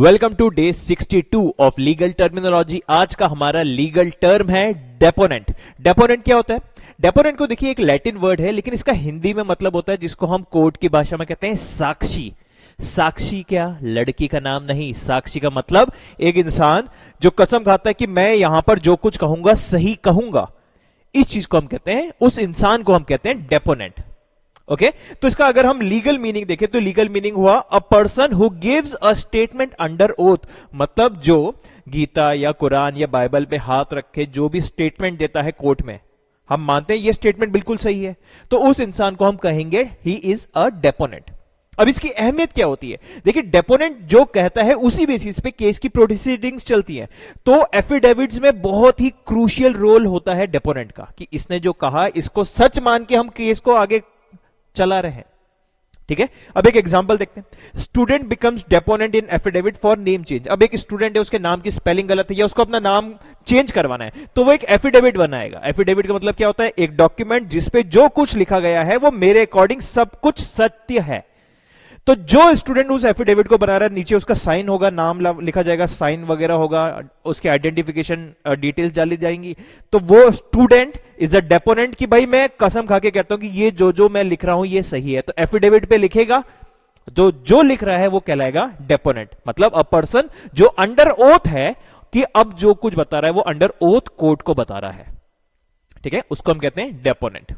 Welcome to day 62 of legal terminology. आज का हमारा लीगल टर्म है डेपोनेंट। डेपोनेंट क्या होता है? डेपोनेंट को देखिए एक लैटिन वर्ड है, लेकिन इसका हिंदी में मतलब होता है जिसको हम कोर्ट की भाषा में कहते हैं साक्षी। साक्षी क्या? लड़की का नाम नहीं। साक्षी का मतलब एक इंसान जो कसम खाता है कि मैं यहां पर जो कुछ कहूंगा सही कहूंगा, इस चीज को हम कहते हैं, उस इंसान को हम कहते हैं डेपोनेंट। ओके तो इसका अगर हम लीगल मीनिंग देखें तो लीगल मीनिंग हुआ a person who gives a statement under oath. मतलब जो गीता या कुरान या बाइबल पे हाथ रखे जो भी स्टेटमेंट देता है कोर्ट में, हम मानते हैं ये स्टेटमेंट बिल्कुल सही है, तो उस इंसान को हम कहेंगे ही इज अ डेपोनेंट। अब इसकी अहमियत क्या होती है? देखिए, डेपोनेंट जो कहता है उसी बेसिस पे केस की प्रोसीडिंग्स चलती हैं। तो एफिडेविट्स में बहुत ही क्रूशियल रोल होता है डेपोनेंट का, कि इसने जो कहा इसको सच मान के हम केस को आगे चला रहे हैं। ठीक है, अब एक एग्जांपल देखते हैं। Student becomes deponent in affidavit for name change. अब एक स्टूडेंट है, उसके नाम की स्पेलिंग गलत है या उसको अपना नाम चेंज करवाना है, तो वो एक एफिडेविट बनाएगा। एफिडेविट का मतलब क्या होता है? एक डॉक्यूमेंट जिसपे जो कुछ लिखा गया है वो मेरे अकॉर्डिंग सब कुछ सत्य है। तो जो स्टूडेंट उस एफिडेविट को बना रहा है, नीचे उसका साइन होगा, नाम लिखा जाएगा, साइन वगैरह होगा, उसके आइडेंटिफिकेशन डिटेल्स डाली जाएंगी। तो वो स्टूडेंट इज अ डेपोनेंट कि भाई मैं कसम खा के कहता हूं कि ये जो मैं लिख रहा हूं ये सही है। तो एफिडेविट पे लिखेगा, जो लिख रहा है वो कहलाएगा डेपोनेंट। मतलब अ पर्सन जो अंडर ओथ है कि अब जो कुछ बता रहा है वो अंडर ओथ कोर्ट को बता रहा है। ठीक है, उसको हम कहते हैं डेपोनेंट।